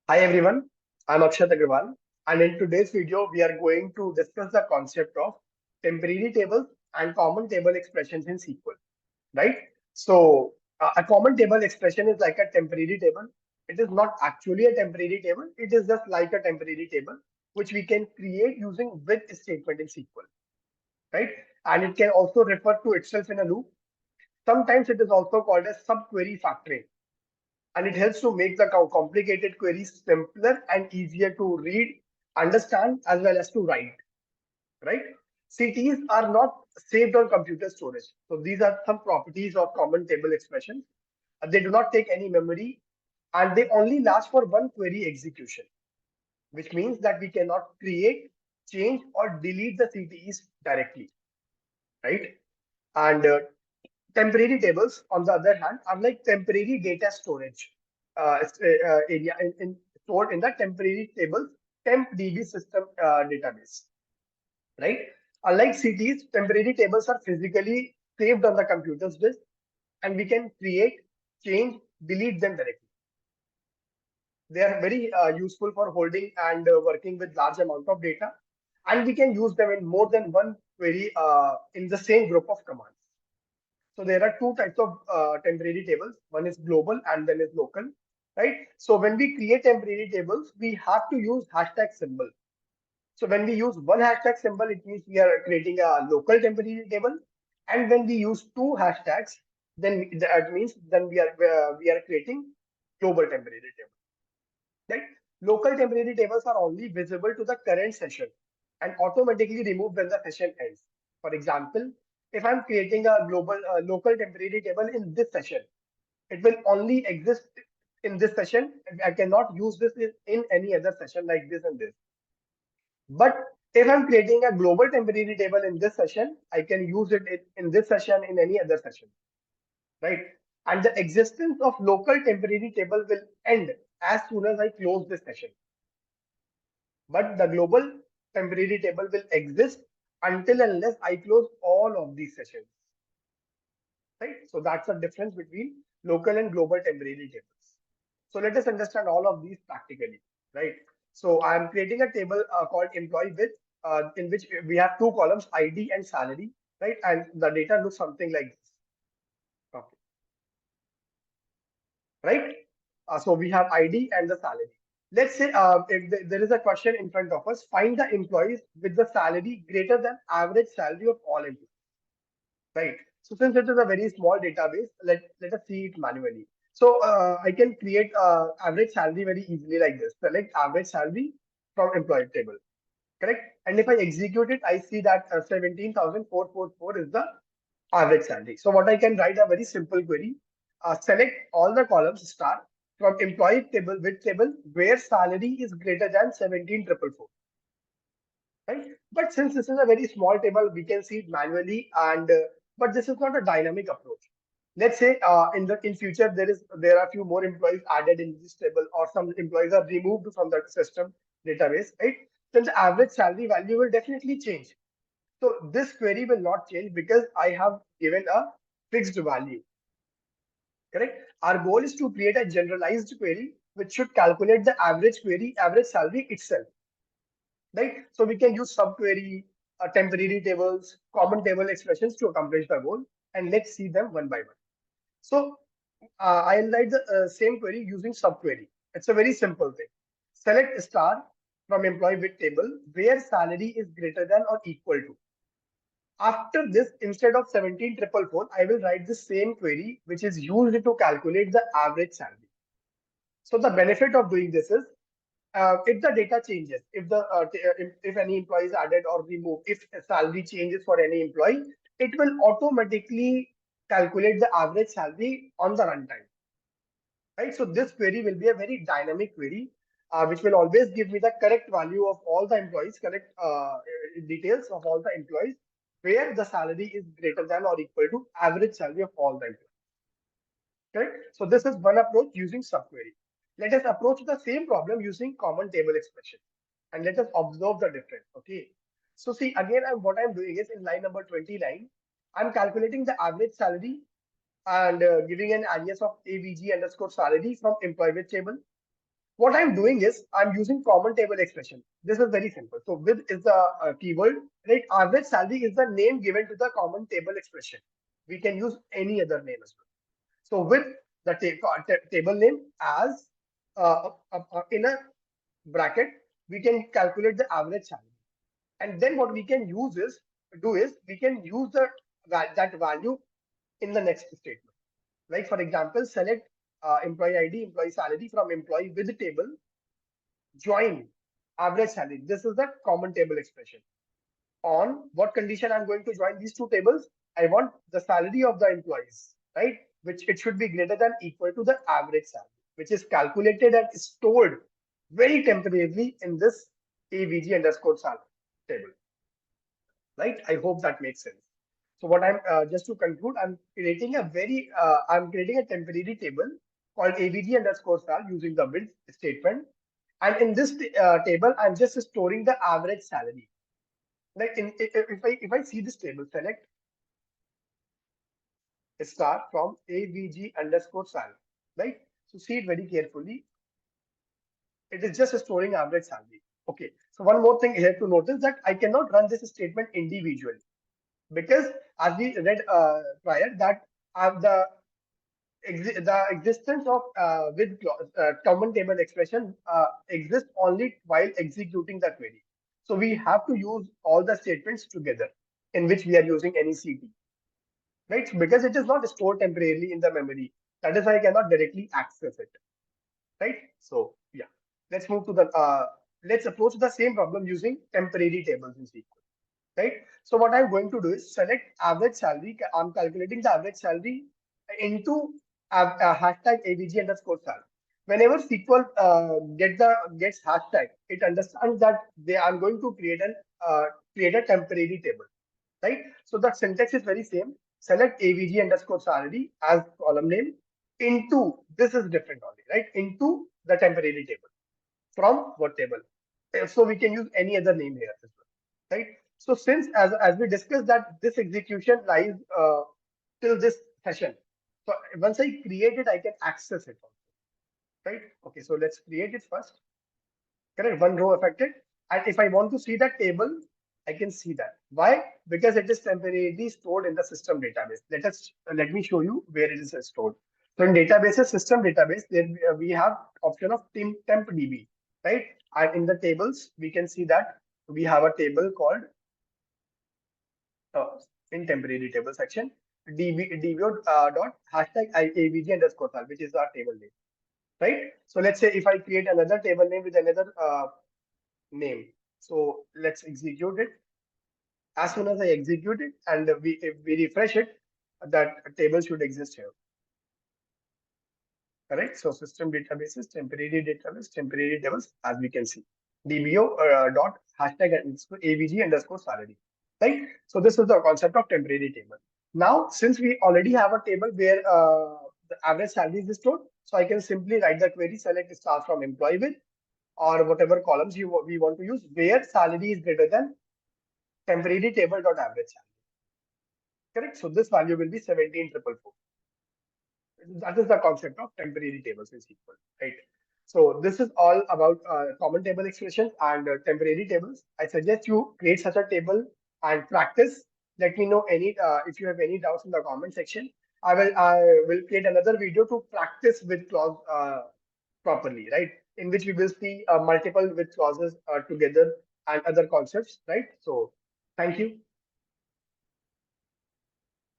Hi everyone, I'm Akshat Agrawal, and in today's video, we are going to discuss the concept of temporary tables and common table expressions in SQL, right? A common table expression is like a temporary table. It is not actually a temporary table, it is just like a temporary table which we can create using with statement in SQL, right? And it can also refer to itself in a loop. Sometimes it is also called as subquery factoring, and it helps to make the complicated queries simpler and easier to read, understand, as well as to write, right? CTEs are not saved on computer storage. So these are some properties of common table expressions. They do not take any memory and they only last for one query execution, which means that we cannot create, change, or delete the CTEs directly, right? And temporary tables, on the other hand, are like temporary data storage area stored in the temporary tables temp DB system database, right? Unlike CTs, temporary tables are physically saved on the computer's disk, and we can create, change, delete them directly. They are very useful for holding and working with large amount of data, and we can use them in more than one query in the same group of commands. So there are two types of temporary tables. One is global and then is local, right? So when we create temporary tables, we have to use hashtag symbol. So when we use one hashtag symbol, it means we are creating a local temporary table. And when we use two hashtags, then that means then we are creating global temporary table, right? Local temporary tables are only visible to the current session and automatically removed when the session ends. For example, if I'm creating a global local temporary table in this session, it will only exist in this session. I cannot use this in any other session like this and this. But if I'm creating a global temporary table in this session, I can use it in this session in any other session, right? And the existence of local temporary table will end as soon as I close this session. But the global temporary table will exist until unless I close all of these sessions, right? So that's the difference between local and global temporary tables. So let us understand all of these practically, right? So I'm creating a table called employee with, in which we have two columns, ID and salary, right? And the data looks something like this, okay, right? So we have ID and the salary. Let's say if there is a question in front of us, find the employees with the salary greater than average salary of all employees, right? So since it is a very small database, let us see it manually. So I can create average salary very easily like this. Select average salary from employee table, correct? And if I execute it, I see that 17,444 is the average salary. So what I can write a very simple query, select all the columns star from employee table with table where salary is greater than 17,444, right? But since this is a very small table, we can see it manually, and but this is not a dynamic approach. Let's say in future there are few more employees added in this table, or some employees are removed from the system database, right? Then the average salary value will definitely change. So this query will not change because I have given a fixed value, correct? Our goal is to create a generalized query which should calculate the average salary itself, right? So we can use subquery, temporary tables, common table expressions to accomplish the goal. And let's see them one by one. So I'll write the same query using subquery. It's a very simple thing. Select star from employee with table where salary is greater than or equal to. After this, instead of 17,444, I will write the same query which is used to calculate the average salary. So the benefit of doing this is if the data changes, if any employee is added or removed, if a salary changes for any employee, it will automatically calculate the average salary on the runtime, right? So this query will be a very dynamic query, which will always give me the correct value of all the employees, correct details of all the employees, where the salary is greater than or equal to average salary of all the employees. Correct? So this is one approach using subquery. Let us approach the same problem using common table expression, and let us observe the difference. Okay. So see again, what I'm doing is in line number 29, I'm calculating the average salary and giving an alias of avg underscore salary from employee with table. What I'm doing is I'm using common table expression. This is very simple. So with is the keyword, right? Average salary is the name given to the common table expression. We can use any other name as well. So with the table name as in a bracket, we can calculate the average salary. And then what we can use is we can use that value in the next statement. Like for example, select employee ID, employee salary from employee with the table, join average salary. This is the common table expression. On what condition I'm going to join these two tables? I want the salary of the employees, right? Which it should be greater than equal to the average salary, which is calculated and stored very temporarily in this AVG underscore sal table, right? I hope that makes sense. So what I'm just to conclude, I'm creating a temporary table called AVG underscore sal using the with statement. And in this table, I'm just storing the average salary. Like if I see this table, select star from AVG underscore sal, right? So see it very carefully. It is just storing average salary. Okay. So one more thing here to notice that I cannot run this statement individually because as we read prior that the existence of with common table expression exists only while executing the query. So we have to use all the statements together in which we are using any CTE, right? Because it is not stored temporarily in the memory. That is why I cannot directly access it, right? So yeah, let's move to the let's approach the same problem using temporary tables in SQL, right? So what I'm going to do is select average salary. I'm calculating the average salary into hashtag AVG underscore sal. Whenever SQL gets hashtag, it understands that they are going to create a temporary table, right? So the syntax is very same. Select AVG underscore salary as column name into, this is different only, right? Into the temporary table. From what table? So we can use any other name here as well, right? So since as we discussed that this execution lies till this session. So once I create it, I can access it also, right? Okay, so let's create it first. Correct, one row affected. And if I want to see that table, I can see that. Why? Because it is temporarily stored in the system database. Let me show you where it is stored. So in databases, system database, there we have option of temp DB, right? And in the tables, we can see that we have a table called uh, in temporary table section dbo dot hashtag avg underscore sal, which is our table name, right? So let's say if I create another table name with another name. So let's execute it. As soon as I execute it and if we refresh it, that table should exist here. Correct. So system databases, temporary tables, as we can see. DBO dot hashtag AVG underscore salary. Right. So this is the concept of temporary table. Now, since we already have a table where the average salary is stored, so I can simply write the query, select star from employee with, or whatever columns we want to use, where salary is greater than temporary table dot average salary. Correct. So this value will be 17,444. That is the concept of temporary tables in SQL, right? So this is all about common table expressions and temporary tables. I suggest you create such a table and practice. Let me know any if you have any doubts in the comment section. I will create another video to practice with clause properly, right? In which we will see multiple with clauses together and other concepts, right? So thank you.